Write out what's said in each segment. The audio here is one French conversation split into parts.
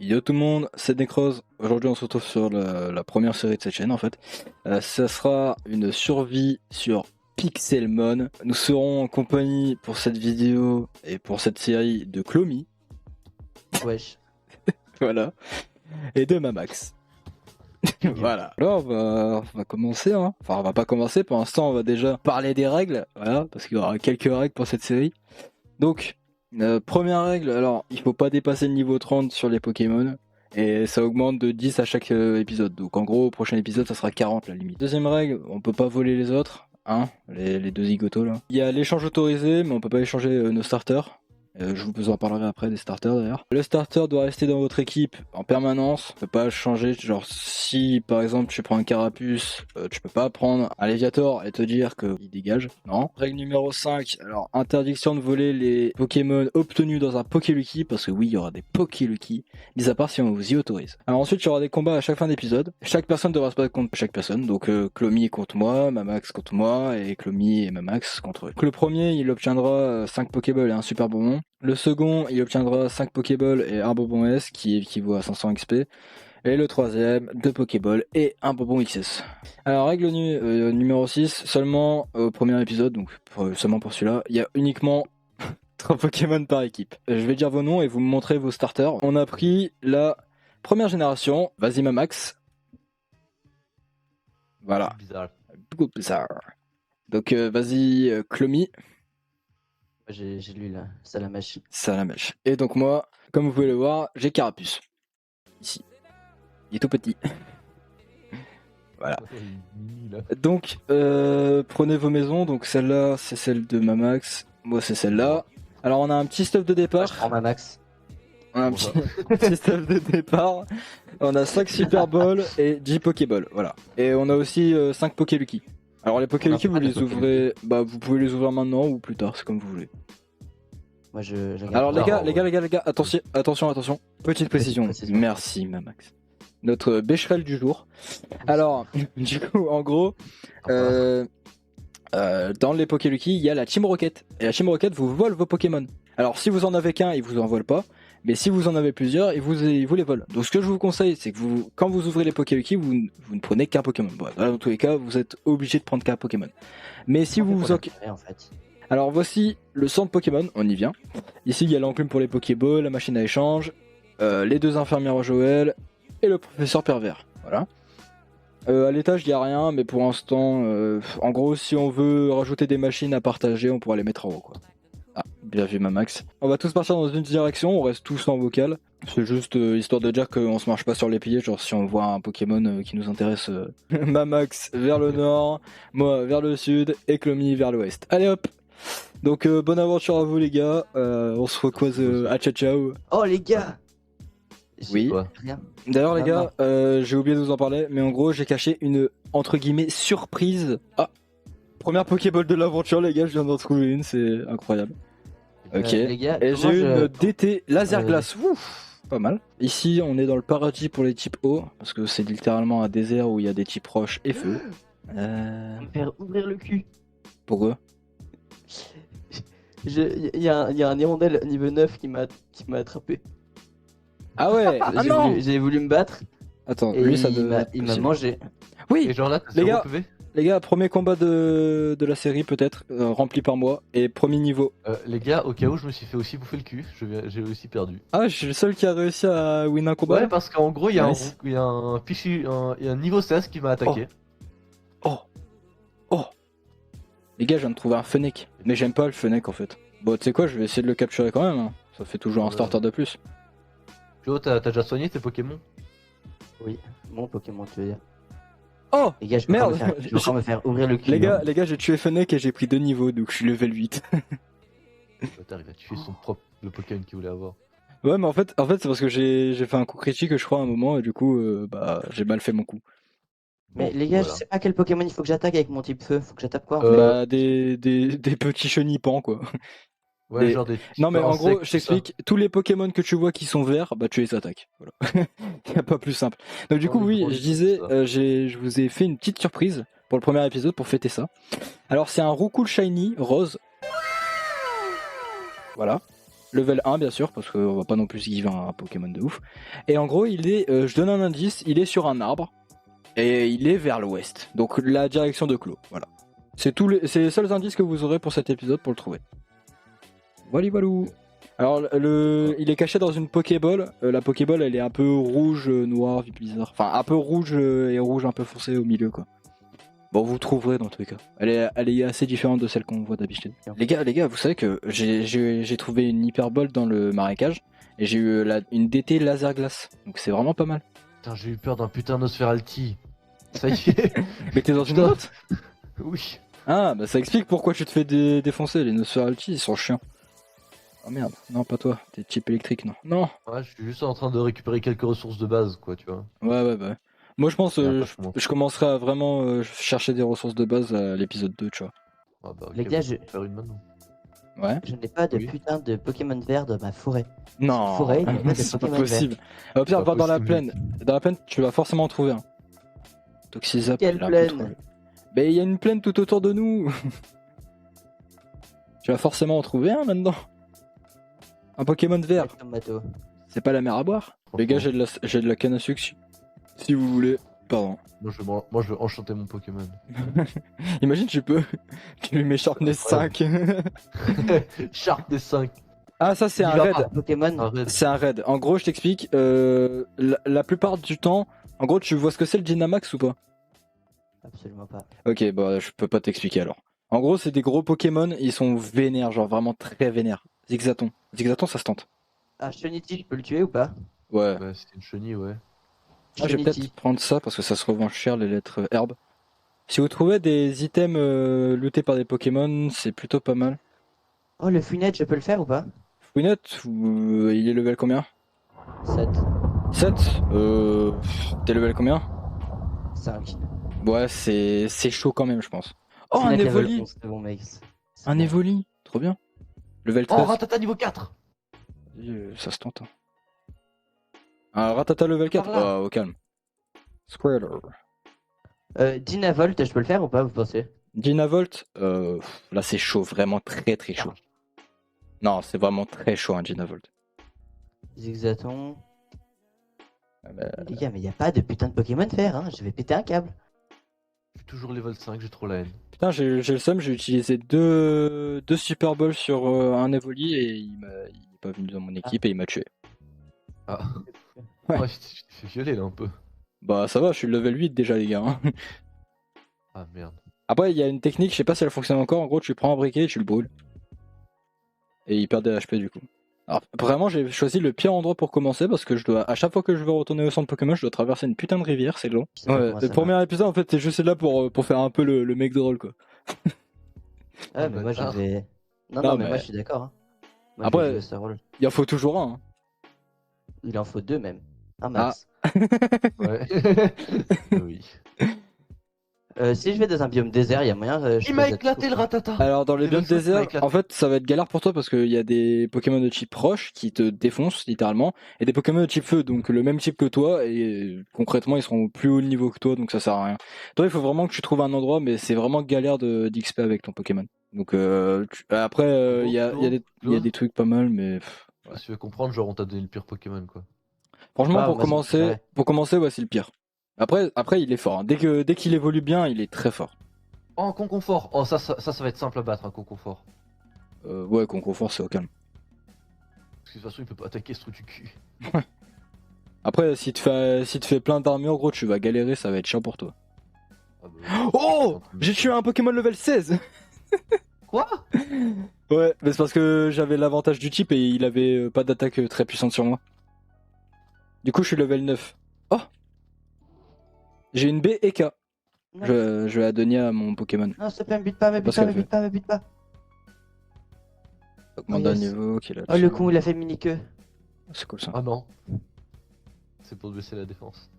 Yo tout le monde, c'est Necrose. Aujourd'hui on se retrouve sur la première série de cette chaîne en fait. Ça sera une survie sur Pixelmon. Nous serons en compagnie pour cette vidéo et pour cette série de Clomy. Wesh. Voilà. Et de Mamax. Voilà. Alors on va commencer hein. Enfin on va pas commencer, pour l'instant on va déjà parler des règles. Voilà, parce qu'il y aura quelques règles pour cette série. Donc, première règle, alors il faut pas dépasser le niveau 30 sur les Pokémon. Et ça augmente de 10 à chaque épisode. Donc en gros, au prochain épisode, ça sera 40 la limite. Deuxième règle, on peut pas voler les autres. Hein, les deux zigotos là. Il y a l'échange autorisé, mais on peut pas échanger nos starters. Je vous en parlerai après des starters d'ailleurs. Le starter doit rester dans votre équipe en permanence, on peut pas changer, genre si par exemple tu prends un Carapuce, tu peux pas prendre un Léviator et te dire qu'il dégage, non. Règle numéro 5, alors interdiction de voler les Pokémon obtenus dans un Pokélucky, parce que oui il y aura des Pokélucky, mis à part si on vous y autorise. Alors ensuite il y aura des combats à chaque fin d'épisode, chaque personne devra se battre contre chaque personne, donc Clomy contre moi, Mamax contre moi, et Clomy et Mamax contre eux. Donc, le premier il obtiendra 5 Pokéballs et un super bonbon. Le second, il obtiendra 5 Pokéballs et un bonbon S qui équivaut à 500 XP. Et le troisième, 2 Pokéballs et un bonbon XS. Alors, règle numéro 6, seulement au premier épisode, donc seulement pour celui-là, il y a uniquement 3 Pokémon par équipe. Je vais dire vos noms et vous me montrez vos starters. On a pris la première génération, vas-y Mamax. Voilà. Bizarre. Beaucoup bizarre. Donc vas-y Clomy. J'ai lu là, Salamèche. Salamèche. Et donc moi, comme vous pouvez le voir, j'ai Carapuce. Ici. Il est tout petit. Voilà. Donc, prenez vos maisons. Donc celle-là, c'est celle de Mamax. Moi, c'est celle-là. Alors, on a un petit stuff de départ. Je prends Mamax. On a un petit stuff de départ. On a 5 Super Balls et 10 Pokéballs. Voilà. Et on a aussi 5 Pokélucky. Alors, les Pokélucky, vous les ouvrez. Bah, vous pouvez les ouvrir maintenant ou plus tard, c'est comme vous voulez. Moi, je Alors, les gars, attention. Petite précision. Merci, Mamax. Notre Becherel du jour. Alors, du coup, en gros, dans les Pokélucky, il y a la Team Rocket. Et la Team Rocket vous vole vos Pokémon. Alors, si vous en avez qu'un, il vous en vole pas. Mais si vous en avez plusieurs, il vous les vole. Donc, ce que je vous conseille, c'est que quand vous ouvrez les Pokélucky, vous ne prenez qu'un Pokémon. Bon, dans tous les cas, vous êtes obligé de prendre qu'un Pokémon. Mais si vous vous en... en fait. Alors, voici le centre Pokémon. On y vient. Ici, il y a l'enclume pour les Pokéballs, la machine à échange, les 2 infirmières Joël et le professeur pervers. Voilà. À l'étage, il n'y a rien, mais pour l'instant, en gros, si on veut rajouter des machines à partager, on pourra les mettre en haut, quoi. Ah, bien vu, Mamax. On va tous partir dans une direction, on reste tous en vocal. C'est juste histoire de dire qu'on se marche pas sur les pieds, genre si on voit un Pokémon qui nous intéresse, Mamax vers le nord, moi vers le sud, et Clomy vers l'ouest. Allez hop! Donc bonne aventure à vous les gars, on se recroise à ciao. Oh les gars! Oui. Rien. D'ailleurs les gars, j'ai oublié de vous en parler, mais en gros j'ai caché une entre guillemets surprise. Ah, première Pokéball de l'aventure les gars, je viens d'en trouver une, c'est incroyable. Ok. Les gars, et j'ai une DT laser glace. Ouf, pas mal. Ici on est dans le paradis pour les types eau, parce que c'est littéralement un désert où il y a des types roches et feu. Me faire ouvrir le cul. Pourquoi? Il y a un hirondelle niveau 9 qui m'a attrapé. Ah ouais. Ah non. J'ai voulu me battre. Attends, et lui ça il m'a mangé. Oui. Et genre là, les gars, premier combat de la série peut-être, rempli par moi, et premier niveau. Les gars, au cas où je me suis fait aussi bouffer le cul, j'ai aussi perdu. Ah, je suis le seul qui a réussi à win un combat. Ouais, parce qu'en gros, il y a nice. il y a un niveau 16 qui m'a attaqué. Oh. Les gars, je viens de trouver un Fennec, mais j'aime pas le Fennec en fait. Bon, tu sais quoi, je vais essayer de le capturer quand même, hein. Ça fait toujours un starter de plus. Flo, t'as déjà soigné tes Pokémon? Oui, mon Pokémon, tu veux dire. Oh Les gars, je vais encore me faire ouvrir le cul. Les gars, j'ai tué Fennec et j'ai pris 2 niveaux, donc je suis level 8. T'arrives à tuer le Pokémon qu'il voulait avoir. Ouais, mais en fait c'est parce que j'ai fait un coup critique, je crois, à un moment, et du coup, j'ai mal fait mon coup. Mais les gars, je sais pas quel Pokémon il faut que j'attaque avec mon type feu. Faut que j'attaque quoi en fait des petits chenipans, quoi. Ouais, genre des non mais en gros, je t'explique, tous les Pokémon que tu vois qui sont verts, bah tu les attaques. Voilà. Y a pas plus simple. Donc du coup oui, je disais, je vous ai fait une petite surprise pour le premier épisode pour fêter ça. Alors c'est un Roucoule Shiny rose. Voilà. Level 1 bien sûr, parce qu'on va pas non plus give un Pokémon de ouf. Et en gros, il est, je donne un indice, il est sur un arbre et il est vers l'ouest. Donc la direction de Clos. Voilà. C'est c'est les seuls indices que vous aurez pour cet épisode pour le trouver. Voilà, voilou. Alors il est caché dans une Pokéball. La Pokéball, elle est un peu rouge, noir, bizarre. Enfin, un peu rouge et rouge un peu foncé au milieu quoi. Bon, vous trouverez dans tous les cas. Elle est assez différente de celle qu'on voit d'habitude. Les gars, vous savez que j'ai trouvé une Hyperball dans le marécage et j'ai eu une DT laser glace. Donc c'est vraiment pas mal. Putain, j'ai eu peur d'un putain d'Osferalti. Ça y est. Mais t'es dans une grotte? Oui. Ah, bah ça explique pourquoi tu te fais défoncer. Les Nosferalti, ils sont chiants. Oh merde, non, pas toi. T'es type électrique, non. Non. Ouais, je suis juste en train de récupérer quelques ressources de base, quoi, tu vois. Ouais, bah. Moi, je pense Vachement. je commencerai à vraiment chercher des ressources de base à l'épisode 2, tu vois. Ah bah, ok, Les gars, bah, je vais faire une maintenant. Ouais. Je n'ai pas de Oui. putain de Pokémon vert dans ma forêt. Non, Forêt, il y a pas de c'est pas Pokémon possible. Au pire, Pas va dans la possible. plaine. Dans la plaine, tu vas forcément en trouver un. Toxizap, Quelle il est un peu plaine? trop. Mais il y a une plaine tout autour de nous. Tu vas forcément en trouver un maintenant. Un Pokémon vert. Avec Tomato. C'est pas la mer à boire. Les gars, j'ai de la canne à sucre si vous voulez. Pardon. Moi, je veux enchanter mon Pokémon. Imagine, tu lui mets Sharpness 5. Sharp des 5. Ah, ça, c'est un Il va raid. pas. Pokémon. Un raid. C'est un raid. En gros, je t'explique. La plupart du temps, en gros, tu vois ce que c'est le Dynamax ou pas? Absolument pas. Ok, bah je peux pas t'expliquer alors. En gros, c'est des gros Pokémon, ils sont vénères, genre vraiment très vénères. Zigzaton. Zigzaton, ça se tente. Ah, Shunity, je peux le tuer ou pas? Ouais. Ouais, c'était une chenille, ouais. Ah, je vais Shunity. peut-être prendre ça parce que ça se revend cher les lettres herbes. Si vous trouvez des items lootés par des Pokémon, c'est plutôt pas mal. Oh, le Funette, je peux le faire ou pas? Fouinette, il est level combien? 7. 7 T'es level combien? 5. Ouais, c'est chaud quand même, je pense. Oh, un Funette level Evoli! 11, c'est bon, mec. C'est Un bon. Evoli! Trop bien. Level Oh, 13. Ratata niveau 4. Ça se tente. Hein. Un Ratata level 4. Par là. Oh, au calme. Squirtle. Dynavolt, je peux le faire ou pas, vous pensez? Dynavolt, là c'est chaud, vraiment très très chaud. Non, c'est vraiment très chaud un Dynavolt. Zigzaton. Ah bah, Les gars, mais y a pas de putain de Pokémon faire, hein. Je vais péter un câble. Je suis toujours level 5, j'ai trop la haine. putain, j'ai le seum, j'ai utilisé deux Super Balls sur un Evoli et il est pas venu dans mon équipe et il m'a tué. Ah. Ouais. Ouais, je t'ai fait violer là un peu. Bah ça va, je suis level 8 déjà les gars. Hein. Ah merde. Après, il y a une technique, je sais pas si elle fonctionne encore, en gros tu prends un briquet et tu le brûles. Et il perd des HP du coup. Alors vraiment j'ai choisi le pire endroit pour commencer parce que à chaque fois que je veux retourner au centre Pokémon, je dois traverser une putain de rivière, c'est long. Je sais pas Ouais, comment le ça premier épisode en fait c'est juste là pour faire un peu le mec drôle quoi. Ah, mais moi je bâtard. vais. Non, Non, non, mais mais- moi je suis d'accord. Hein. Moi, Après- je vais jouer ce rôle. Il en faut toujours un. Hein. Il en faut 2 même. Un max. Ouais. Oui. Si je vais dans un biome désert, il y a moyen. je Il m'a peux éclaté le Ratata. Alors dans les Level biomes 5, déserts, éclaté. en fait ça va être galère pour toi parce qu'il y a des Pokémon de type proche qui te défoncent littéralement et des Pokémon de type feu, donc le même type que toi et concrètement ils seront au plus haut niveau que toi donc ça sert à rien. Toi il faut vraiment que tu trouves un endroit mais c'est vraiment galère d'XP avec ton Pokémon. Donc après il y a des trucs pas mal mais Si tu veux comprendre, genre on t'a donné le pire Pokémon quoi. franchement Ah, pour moi, c'est préféré. commencer ouais c'est le pire. Après il est fort. Hein. Dès qu'il évolue bien il est très fort. Oh, Conconfort. Oh, ça va être simple à battre, un Conconfort. Ouais Concours c'est au calme. Parce que de toute façon, il peut pas attaquer ce truc du cul. Après si tu fais plein d'armure gros tu vas galérer ça va être chiant pour toi. Ah bah, Oh, j'ai tué un Pokémon level 16. Quoi? Ouais, mais c'est parce que j'avais l'avantage du type et il avait pas d'attaque très puissante sur moi. Du coup, je suis level 9. Oh, j'ai une B et K. Non, Je vais la donner à mon Pokémon. non, s'il te plaît, me bute pas, me bute Parce pas, me qu'elle bute pas, me bute pas. Augmente Oh, d'un yes. niveau qu'il a. Oh, le con, il a fait mini-queue. C'est cool ça. Ah non. C'est pour baisser la défense.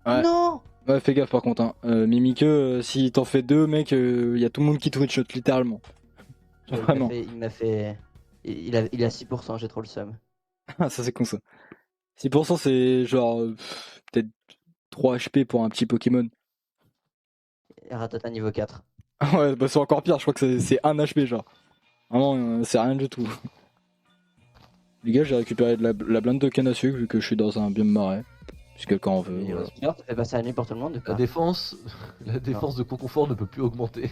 Ouais. Non! Ouais, fais gaffe par contre. Hein. Mimikyu, si t'en fais deux, mec, y a tout le monde qui te one-shot littéralement. Vraiment. Il m'a fait. Il a 6%, j'ai trop le seum. Ah, ça c'est con ça. 6% c'est genre peut-être 3 HP pour un petit Pokémon. Et Ratata niveau 4. Ouais, bah c'est encore pire, je crois que c'est 1 HP genre. Vraiment, c'est rien du tout. Les gars, j'ai récupéré de la blinde de canne à sucre vu que je suis dans un biome marais. Si quelqu'un en veut. Et, Voilà. D'ailleurs, ça fait passer la nuit pour tout le monde. La défense de Conconfort ne peut plus augmenter.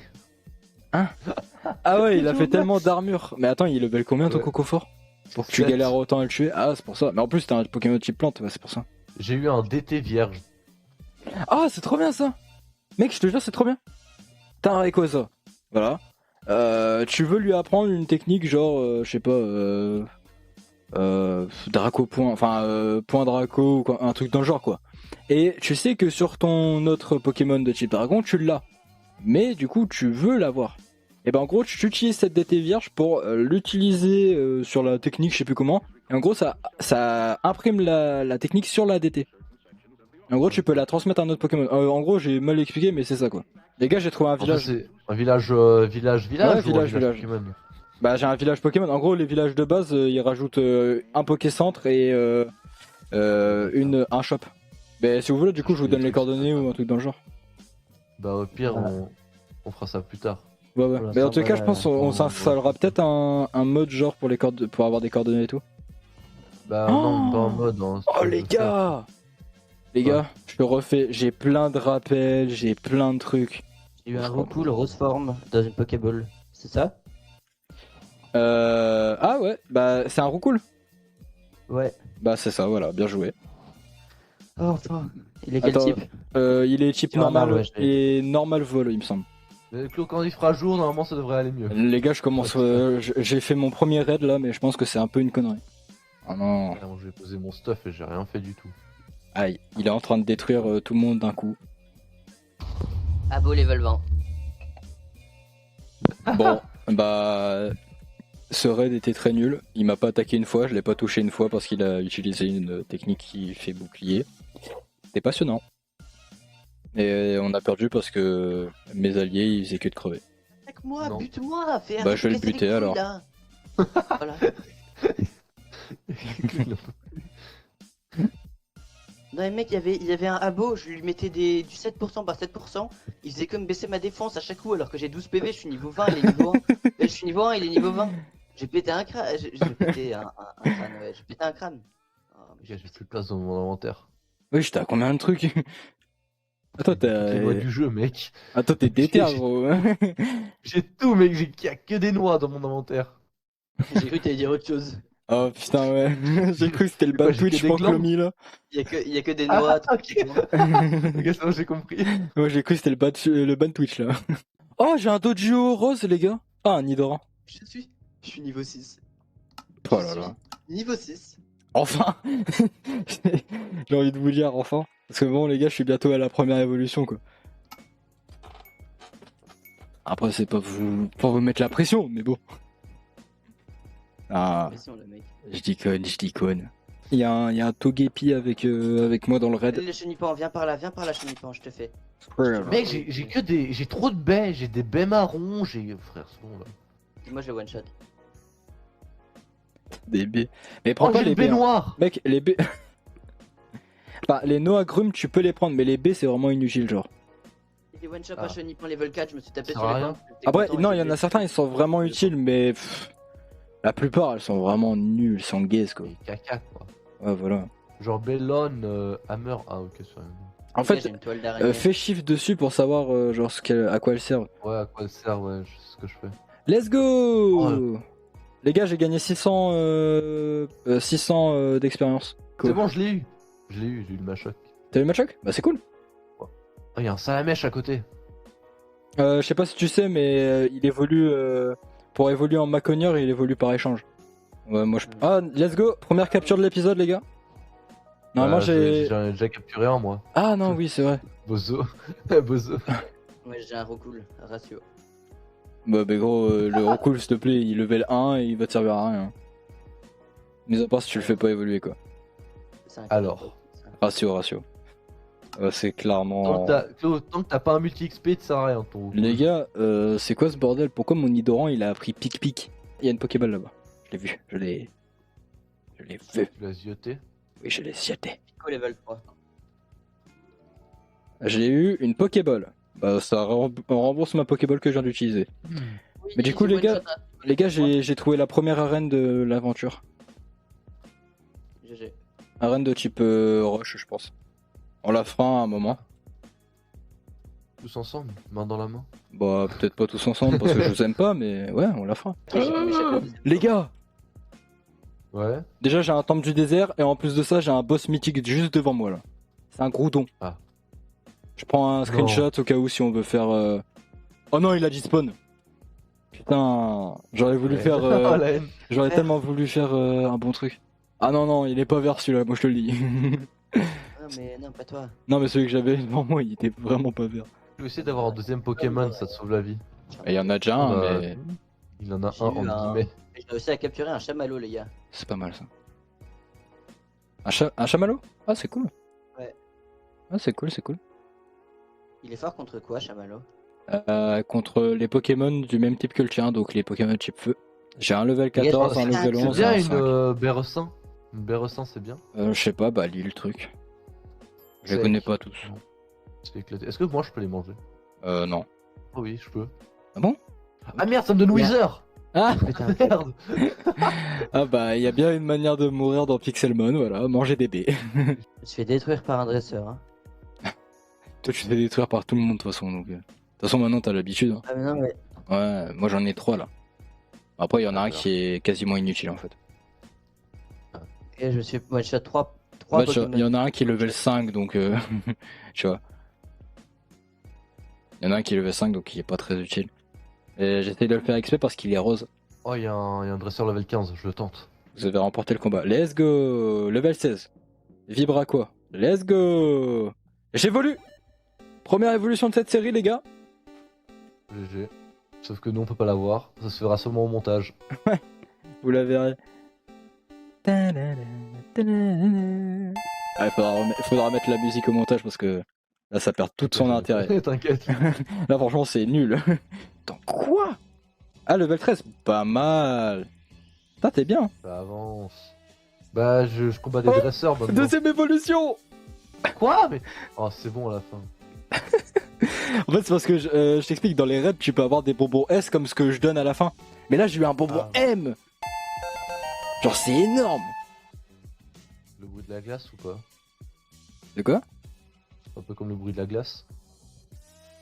Ah ouais, il a fait tellement d'armure. Mais attends, il level combien ton Ouais. Cocofort? Pour que tu galères autant à le tuer? Ah, c'est pour ça. Mais en plus, t'as un Pokémon type plante, ouais, c'est pour ça. J'ai eu un DT vierge. Ah, c'est trop bien ça! Mec, je te jure, c'est trop bien. T'as un Rayquaza. Voilà. Tu veux lui apprendre une technique genre, je sais pas, Draco point, enfin, point Draco ou quoi, un truc dans le genre quoi. Et tu sais que sur ton autre Pokémon de type dragon, tu l'as. Mais du coup, tu veux l'avoir. Et ben en gros, tu utilises cette DT vierge pour l'utiliser sur la technique, je sais plus comment. Et en gros, ça imprime la technique sur la DT. En gros, tu peux la transmettre à un autre Pokémon. En gros, j'ai mal expliqué, mais c'est ça quoi. Les gars, j'ai trouvé un village. C'est un village, Ouais, village Pokémon. Bah, j'ai un village Pokémon. En gros, les villages de base, ils rajoutent un Pokécentre et un shop. Mais si vous voulez, du coup, je vous donne les coordonnées ou un truc dans le genre. Bah au pire, Voilà. on fera ça plus tard. Ouais, ouais. Voilà, Mais en ça, tout cas, je pense qu'on ouais. s'installera peut-être un mode genre pour pour avoir des coordonnées et tout. Bah Oh non, pas en mode. Hein, Oh les gars! Les Ouais. gars, je le refais. J'ai plein de rappels, j'ai plein de trucs. J'ai eu un Roucoule rose forme dans une Pokéball. C'est ça? Ah ouais, bah c'est un Roucoule. Ouais. Bah c'est ça, voilà, bien joué. Oh, enfin. Il est quel Attends, type? il est type normal ouais, je l'ai. et normal vol, il me semble. Mais Claude, quand il fera jour, normalement ça devrait aller mieux. Les gars, je commence. J'ai fait mon premier raid là, mais je pense que c'est un peu une connerie. Oh non. Alors, je vais poser mon stuff et j'ai rien fait du tout. Aïe, il est en train de détruire tout le monde d'un coup. Abo level 20. Bon, bah. Ce raid était très nul. Il m'a pas attaqué une fois, je l'ai pas touché une fois parce qu'il a utilisé une technique qui fait bouclier. C'était passionnant. Et on a perdu parce que mes alliés ils faisaient que de crever. Avec moi, Non. bute-moi, fais un Bah, truc je vais le casser les buter, couilles, alors. là. Voilà. Non mais mec, il y avait un abo, je lui mettais du 7% par 7%, il faisait que me baisser ma défense à chaque coup alors que j'ai 12 PV, je suis niveau 20, il est niveau 1. Je suis niveau 1, il est niveau 20. J'ai pété un crâne, j'ai pété un crâne, ouais, j'ai pété un crâne. Oh, mais J'ai plus de place dans mon inventaire. Oui, j'étais à combien de trucs? Attends, Toutes les noix du jeu, mec. Attends, t'es déter, gros. J'ai tout, mec. J'ai qu'il y a que des noix dans mon inventaire. j'ai cru que t'allais dire autre chose. Oh putain, ouais. J'ai cru que c'était le Quoi, ban j'ai que Twitch des pour glandes Clomy là. Il y a que des noix. Ok, c'est bon, j'ai compris. Ouais, j'ai cru que c'était le ban Twitch là. Oh, j'ai un Dojo rose, les gars. Ah, un Nidoran. Je suis niveau 6. Oh là là. Niveau 6. Enfin. J'ai envie de vous dire, enfin. Parce que bon, les gars, je suis bientôt à la première évolution quoi. Après, c'est pas pour vous mettre la pression, mais bon. Ah, je déconne. Il y a un Togepi avec moi dans le raid. Le chenipan, viens par là, chenipan, je te fais. Mec, j'ai trop de baies. J'ai des baies marrons. Frère, c'est bon là. Moi j'ai one shot. Des baies. Mais prends Oh, pas j'ai les une baie baies. Hein. noire. Mec, les baies. Enfin, les Noagrum, tu peux les prendre, mais les baies, c'est vraiment inutile, genre. J'ai one shot Ah. à chenipan level 4, je me suis tapé Ça sur sert à les rien. bancs. Après, non, il y en a certains, ils sont vraiment utiles, mais la plupart, elles sont vraiment nulles, elles sont gaze, quoi. Et caca, quoi. Ouais, voilà. Genre Bellon, Hammer. Ah, ok, c'est rien. En J'ai fait, une toile d'araignée. fais shift dessus pour savoir genre à quoi elles servent. Ouais, à quoi elle sert, ouais, je sais ce que je fais. Let's go Ouais. Les gars, j'ai gagné 600 d'expérience. Cool. C'est bon, je l'ai eu. J'ai eu le Machoc. T'as eu le Machoc? Bah c'est cool. Oh, il y a un Salamèche à côté. Je sais pas si tu sais, mais il évolue pour évoluer en Maconier, il évolue par échange. Ouais, moi je. Ah, let's go. Première capture de l'épisode, les gars. Normalement, j'ai. J'en ai déjà capturé un, moi. Ah non, oui, c'est vrai. Bozo. Bozo. Ouais, j'ai un recool, ratio. Bah gros, le recool s'il te plaît, il level 1 et il va te servir à rien. Mais à part si tu le fais pas évoluer quoi. C'est un Alors. Ratio. C'est clairement. Tant que t'as pas un multi-XP, ça sert à rien ton. Les gars, c'est quoi ce bordel? Pourquoi mon Nidoran il a appris pic-pic? Il y a une Pokéball là-bas. Je l'ai vu, je l'ai vu. Tu l'as zioté. Oui, je l'ai zioté. Pico level 3. J'ai eu une Pokéball. Bah ça rembourse ma Pokéball que je viens d'utiliser. Oui, Mais du coup, j'ai les gars, one shot à- j'ai trouvé la première arène de l'aventure. Arène de type rush, je pense. On la fera à un moment. Tous ensemble, main dans la main. Bah, peut-être pas tous ensemble parce que je vous aime pas, mais ouais, on la fera. J'ai pas mes chapeaux. Les gars, Ouais. déjà j'ai un temple du désert et en plus de ça, j'ai un boss mythique juste devant moi là. C'est un Groudon. Ah. Je prends un screenshot au cas où si on veut faire. Oh non, il a dit spawn. Putain, j'aurais voulu Ouais. faire. Oh, la haine. J'aurais Vert. tellement voulu faire un bon truc. Ah non, non, il est pas vert celui-là, moi je te le dis. Non, mais non, pas toi. Non, mais celui que j'avais devant moi, il était vraiment pas vert. Je vais essayer d'avoir un deuxième Pokémon, ça te sauve la vie. Et il y en a déjà un, Bah, mais Il en a J'ai un eu en un- guillemets. J'ai réussi à capturer un chamallow, les gars. c'est pas mal ça. Un chamallow? Ah, c'est cool. Ouais. Ah, c'est cool, c'est cool. Il est fort contre quoi, chamallow? Contre les Pokémon du même type que le tien, donc les Pokémon type feu. J'ai un level Les gars, 14, un c'est level un- C'est 11 et bien un une 5. Berressin. Une Berressin, c'est bien. Je sais pas, bah lis le truc. Je les C'est connais avec- pas tous. C'est éclaté. Est-ce que moi je peux les manger? Non. Oh oui, je peux. Ah bon? Ah merde, ça me donne Merde. Wither! Ah, Putain. Merde! ah bah, il y a bien une manière de mourir dans Pixelmon, voilà, manger des baies. Je me suis fait détruire par un dresseur. Hein. Toi, tu te fais détruire par tout le monde de toute façon, donc. De toute façon, maintenant t'as l'habitude. Hein. Ah, mais non, mais. Ouais, moi j'en ai 3 là. Après, il y en a un Alors. qui est quasiment inutile en fait. Et je me suis. Moi, je suis à 3 Bah, Pokémon. il y en a un qui est level 5, donc. Tu vois. Il y en a un qui est level 5, donc il est pas très utile. Et j'essaie de le faire exprès parce qu'il est rose. Oh, il y a un dresseur level 15, je le tente. Vous avez remporté le combat. Let's go! Level 16. Vibre à quoi? Let's go! J'évolue! Première évolution de cette série, les gars. GG. Sauf que nous on peut pas l'avoir, ça se fera seulement au montage. Vous la verrez. Ah, il faudra mettre la musique au montage parce que là, ça perd tout son intérêt. T'inquiète. Là, franchement, c'est nul. Attends, quoi? Ah, level 13, pas mal. Putain, t'es bien. Ça avance. Bah, je combats des dresseurs maintenant. Deuxième évolution. Quoi? Mais. Oh, c'est bon à la fin. En fait, c'est parce que je t'explique, dans les raids, tu peux avoir des bonbons S comme ce que je donne à la fin. Mais là, j'ai eu un bonbon Ah. M. Genre, c'est énorme. Le bruit de la glace ou pas? De quoi? Un peu comme le bruit de la glace.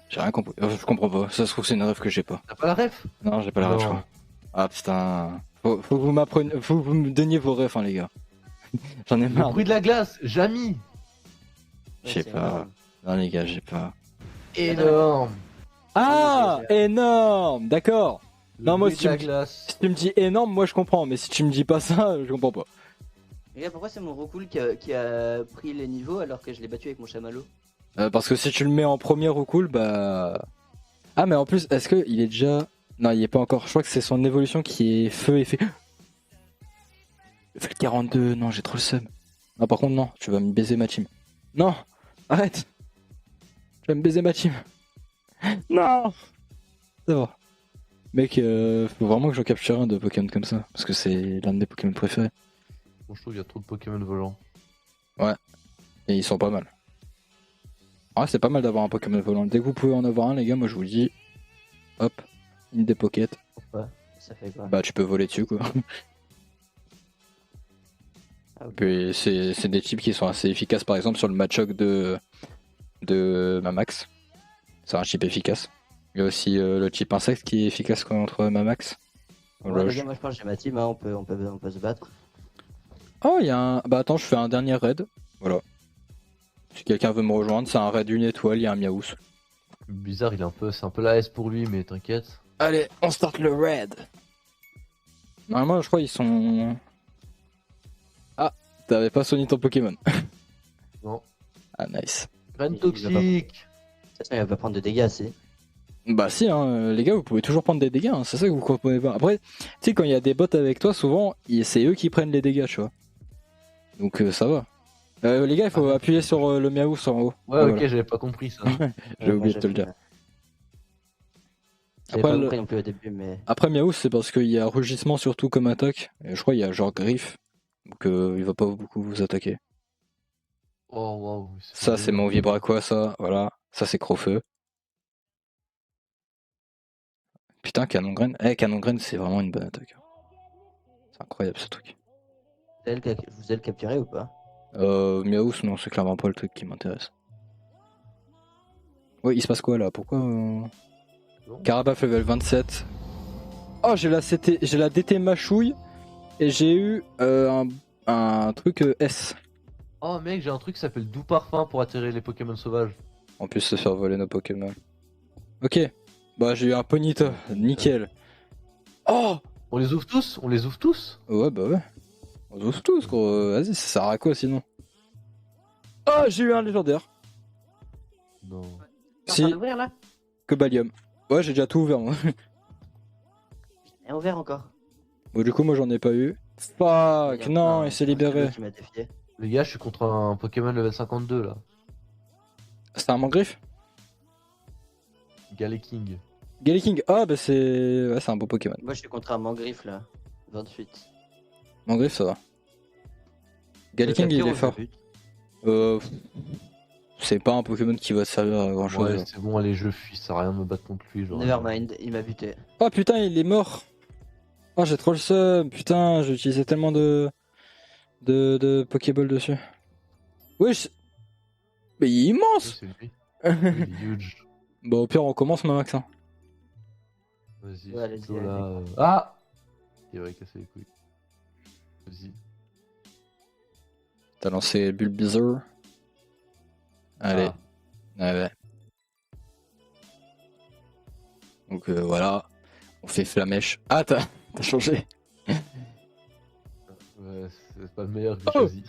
J'ai rien compris. Je comprends pas. Ça se trouve, c'est une rêve que j'ai pas. T'as pas la ref? Non, j'ai pas la rêve, je Non. crois. Ah putain. Faut que vous m'appreniez. Faut que vous me donniez vos refs, hein, les gars. J'en ai Le marre. bruit de la glace, Jamy! Je sais c'est pas. énorme. Non, les gars, j'ai pas. Énorme! Ah, énorme. D'accord. Le Non, moi, bruit si de la tu me- glace. Si tu me dis énorme, moi je comprends. Mais si tu me dis pas ça, je comprends pas. Les gars, pourquoi c'est mon Rocool qui a pris les niveaux alors que je l'ai battu avec mon chamallow? Parce que si tu le mets en premier au cool, bah. Ah, mais en plus, est-ce que il est déjà. Non, il est pas encore. Je crois que c'est son évolution qui est feu et fait. Fait le 42. Non, j'ai trop le seum. Non, par contre, non. Tu vas me baiser ma team. Non, arrête. Tu vas me baiser ma team. Non. C'est bon. Mec, faut vraiment que j'en capture un de Pokémon comme ça. Parce que c'est l'un de mes Pokémon préférés. Bon, je trouve qu'il y a trop de Pokémon volants. Et ils sont pas mal. Ouais, c'est pas mal d'avoir un Pokémon volant. Dès que vous pouvez en avoir un, les gars, moi je vous le dis. Hop, une des pockets. Pourquoi? Ça fait quoi? Bah, tu peux voler dessus, quoi. Ah, ok. Puis c'est des types qui sont assez efficaces, par exemple, sur le Machoke de Mamax. C'est un type efficace. Il y a aussi le type insecte qui est efficace contre Mamax. Ouais, Voilà, les je- gars, moi je pense que j'ai ma team, hein, on peut se battre. Oh, il y a un. Bah, attends, je fais un dernier raid. Voilà. Si quelqu'un veut me rejoindre, c'est un raid d'une étoile, il y a un Miaous. Bizarre, c'est un peu la S pour lui, mais t'inquiète. Allez, on start le raid. Normalement, je crois ils sont. Ah, t'avais pas soigné ton Pokémon. Non. Ah, nice. Graine Il va pas- toxique! De toute façon, il va pas prendre de dégâts, c'est. Bah si, hein, les gars, vous pouvez toujours prendre des dégâts, hein, c'est ça que vous comprenez pas. Après, tu sais, quand il y a des bots avec toi, souvent, c'est eux qui prennent les dégâts, tu vois. Donc ça va. Les gars, il faut appuyer sur le Miaous en haut. Ouais, ok, Voilà. j'avais pas compris ça. J'ai oublié de te le dire. J'avais Après, pas le- compris non plus au début, mais. Après Miaous, c'est parce qu'il y a rugissement surtout comme attaque. Et je crois qu'il y a genre griffe. Donc il va pas beaucoup vous attaquer. Oh waouh. Ça, c'est mon Vibraqua, ça, voilà. Ça, c'est Crofeu. Putain, Canon Graine. Canon Graine, c'est vraiment une bonne attaque. C'est incroyable ce truc. Vous allez le capturer ou pas? Miaous, non, c'est clairement pas le truc qui m'intéresse. Ouais, il se passe quoi là? Pourquoi Non. Carabaf level 27. Oh, j'ai la DT machouille et j'ai eu un truc S. Oh mec, j'ai un truc qui s'appelle Doux Parfum pour attirer les Pokémon sauvages. En plus, se faire voler nos Pokémon. Ok. Bah, j'ai eu un Ponyta. Nickel. Oh! On les ouvre tous? On les ouvre tous? Ouais, bah ouais. On se ouvre tous, gros. Vas-y, ça sert à quoi sinon? Oh, j'ai eu un légendaire. Non. T'es en Si. train d'ouvrir là? Que Balium. Ouais, j'ai déjà tout ouvert, moi. Et ouvert encore. Bon, du coup, moi, j'en ai pas eu. Fuck, non, il s'est libéré. Qui m'a défié. Les gars, je suis contre un Pokémon level 52 là. C'est un Mangriffe? Galeking. Galeking. Ah, bah c'est. Ouais, c'est un beau Pokémon. Moi je suis contre un Mangriffe là. 28. Mangriffe, ça va. Galeking, il est fort. C'est pas un Pokémon qui va te servir à grand chose. Ouais, c'est bon, allez, je fuis, ça sert à rien de me battre contre lui. Genre. Nevermind, il m'a buté. Oh putain, il est mort. Oh, j'ai trop le seum. Putain, j'ai utilisé tellement de Pokéball dessus. Wesh. Mais il est Oui, immense. c'est lui. Il est huge. Bon, au pire, on commence, ma Max. Hein. Vas-y, Ouais, allez-y, plutôt allez. là. Ah! Il va casser les couilles. Vas-y. T'as lancé Bulbizarre. Allez. Ah. Ouais. Donc voilà. On fait Flamèche. Ah, t'as changé. Ouais, c'est pas le meilleur que j'ai Oh. choisi.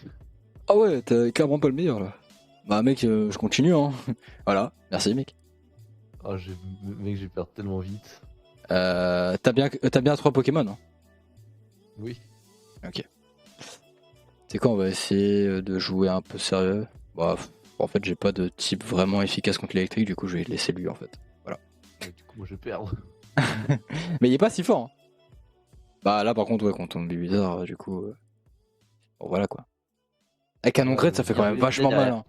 Ah ouais, t'es clairement pas le meilleur là. Bah mec, je continue hein. Voilà, merci mec. Ah, mec, j'ai perdu tellement vite. T'as bien 3 Pokémon hein. Oui. Ok. C'est quoi, on va essayer de jouer un peu sérieux. Bah, en fait, j'ai pas de type vraiment efficace contre l'électrique, du coup, je vais laisser lui en fait. Voilà. Ouais, du coup, moi, je vais perdre. Mais il est pas si fort. Hein. Bah là, par contre, ouais, quand on est bizarre, du coup. Bon, voilà quoi. Avec Canon Ouais, Crête, ça fait quand bien même vu, vachement mal. derrière. Hein.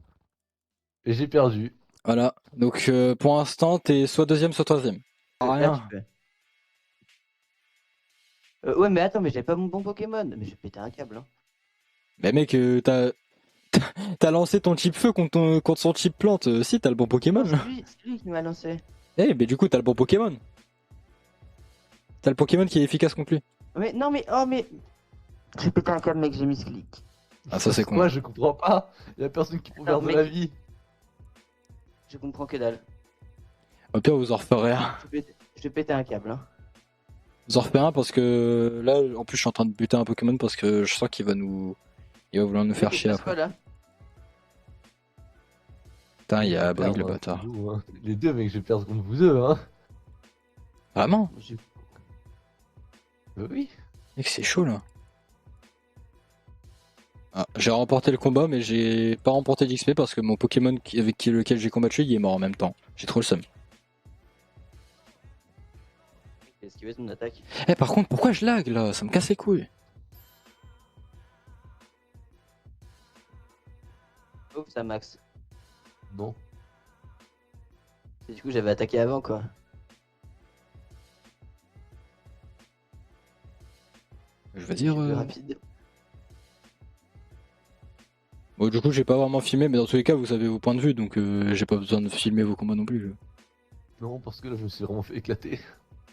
Et j'ai perdu. Voilà. Donc pour l'instant, t'es soit deuxième, soit troisième. Là, Rien. tu peux. Ouais, mais attends, mais j'avais pas mon bon Pokémon. Mais j'ai pété un câble. Hein. Mais mec, t'as lancé ton type feu contre son type plante. Si, t'as le bon Pokémon. Non, c'est lui qui m'a lancé. Eh, mais du coup, t'as le bon Pokémon. T'as le Pokémon qui est efficace contre lui. Mais non, mais oh, mais. J'ai pété un câble, mec, j'ai mis ce clic. Ah, ça c'est con. Moi, je comprends pas. Y'a personne qui peut perdre de mec. la vie. Je comprends que dalle. Au pire, vous en referez un. Je vais péter un câble. Hein. Vous en referez un parce que là, en plus, je suis en train de buter un Pokémon parce que je sens qu'il va vouloir nous faire Mais chier il se passe après. quoi, là? Putain, il y a Clairement, Abril, le hein, bâtard. c'est nous, hein. Les deux, mec, je vais perdre contre vous deux. Hein. Vraiment? Oui. Mec, c'est chaud là. Ah, j'ai remporté le combat, mais j'ai pas remporté d'XP parce que mon Pokémon lequel j'ai combattu, il est mort en même temps. J'ai trop le seum. J'ai esquivé son attaque. Eh, par contre, pourquoi je lag là? Ça me casse les couilles. Oh, ça max. Non. Et du coup, j'avais attaqué avant, quoi. Je veux dire. Plus rapide. Bon, du coup, j'ai pas vraiment filmé, mais dans tous les cas, vous avez vos points de vue, donc j'ai pas besoin de filmer vos combats non plus. Non, parce que là, je me suis vraiment fait éclater.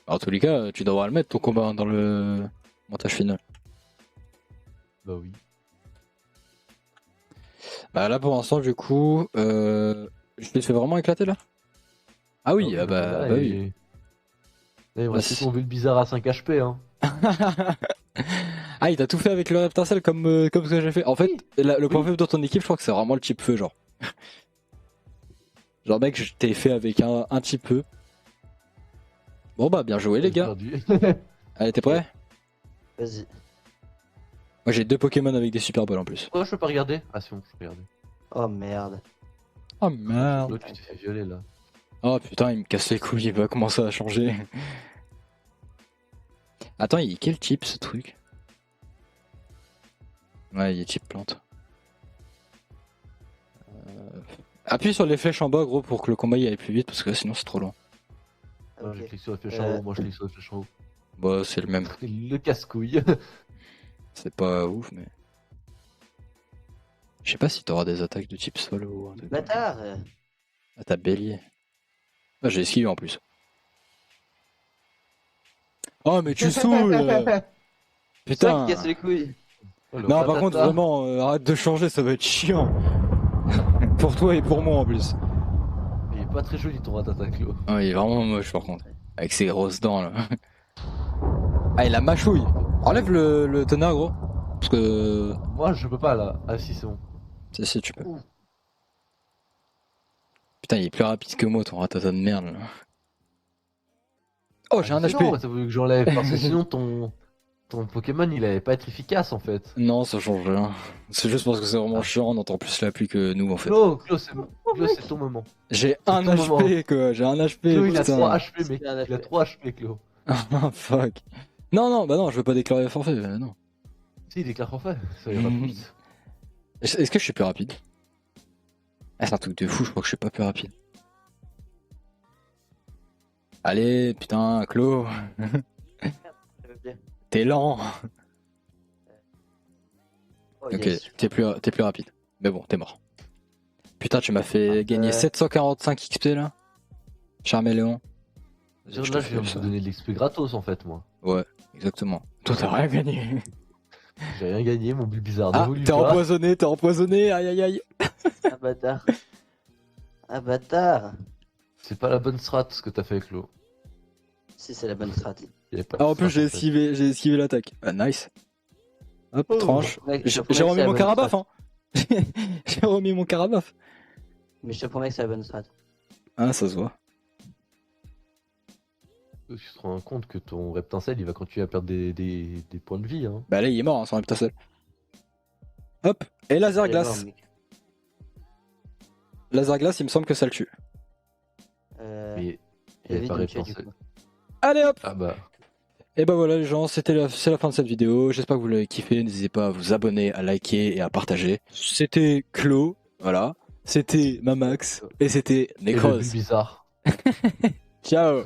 Alors, dans tous les cas, tu devras le mettre ton combat dans le montage final. Bah oui. Bah là, pour l'instant, du coup, je t'ai fait vraiment éclater là? Ah oui, Ah bah là, oui. Là, il me Bah, restait si. ton bizarre à 5 HP. Hein. Ah, il t'a tout fait avec le Reptarcell comme ce que j'ai fait. En fait, le point faible de ton équipe, je crois que c'est vraiment le type feu, genre. Genre, mec, je t'ai fait avec un type feu. Bon, bah, bien joué, les J'ai gars. perdu. Allez, t'es prêt? Vas-y. Moi, j'ai 2 Pokémon avec des super balles en plus. Pourquoi je peux pas regarder? Ah, si, bon, je peux regarder. Oh merde. Oh merde. L'autre, tu t'es fait violer là. Oh putain, il me casse les couilles, il va commencer à changer. Attends, il est quel type ce truc? Ouais, il est type plante. Appuie sur les flèches en bas, gros, pour que le combat y aille plus vite, parce que sinon c'est trop long. Ah, Ok. j'ai cliqué sur la flèche en haut, moi je clique sur la flèche en haut. Bah, c'est le même. Le casse-couille. C'est pas ouf, mais. Je sais pas si t'auras des attaques de type solo ou un truc. Bâtard. Ah, t'as bélier. Ah, j'ai esquivé en plus. Oh, mais tu saoules C'est ça Putain qui casse les couilles. Oh, le Non, par ratata. contre, vraiment, arrête de changer, ça va être chiant. Pour toi et pour moi en plus. Il est pas très joli ton ratata, Clo. Ah, il est vraiment moche par contre. Avec ses grosses dents là. Ah, il a mâchouille. Enlève le tonnerre, gros. Parce que. Moi, je peux pas là. Ah, si, c'est bon. Si, tu peux. Ouh. Putain, il est plus rapide que moi, ton ratata de merde là. Oh, j'ai un Ah, HP. non, t'as voulu que j'enlève parce que sinon ton Pokémon il allait pas être efficace en fait. Non, ça change rien. C'est juste parce que c'est vraiment chiant, on entend plus la pluie que nous en fait. Clo, c'est ton moment. J'ai un ton moment. HP quoi, j'ai un HP. Clo, il a putain. 3 HP, mec. C'est un Il a HP. 3 HP, Clo. Ah, fuck. Non, bah non, je veux pas déclarer forfait, non. Si, il déclare forfait. Ça ira plus vite. Est-ce que je suis plus rapide? Ah, c'est un truc de fou, je crois que je suis pas plus rapide. Allez, putain, Clo, t'es lent. Oh, Ok, yes. t'es plus rapide. Mais bon, t'es mort. Putain, tu m'as fait gagner 745 XP là. Charméléon. Là, je viens de vous donner de l'XP gratos en fait, moi. Ouais, exactement. Toi, t'as rien gagné. J'ai rien gagné, mon bizarre Ah, d'évolue. t'es empoisonné, aïe aïe aïe. Un bâtard. Un bâtard. C'est pas la bonne strat ce que t'as fait, Clo. Si, c'est la bonne strat. Il y avait pas de Ah, en plus, strat, j'ai en fait. esquivé l'attaque. Ah, nice. Hop, Oh, tranche. mec, je te promets J'ai que remis c'est la mon bonne carabaf, strat. hein. J'ai remis mon carabaf. Mais je te promets que c'est la bonne strat. Ah, ça se voit. Tu te rends compte que ton Reptincelle il va continuer à perdre des points de vie, hein. Bah là, il est mort, hein, sans putain seul. Hop, et laser glace. C'est mort, mec. Laser glace, il me semble que ça le tue. Mais il y avait David, pas il me tue, du Reptincelle. coup. Allez hop. Ah bah. Et bah voilà les gens, c'est la fin de cette vidéo. J'espère que vous l'avez kiffé. N'hésitez pas à vous abonner, à liker et à partager. C'était Clo, voilà. C'était Mamax et c'était Et le Necros. but bizarre. Ciao.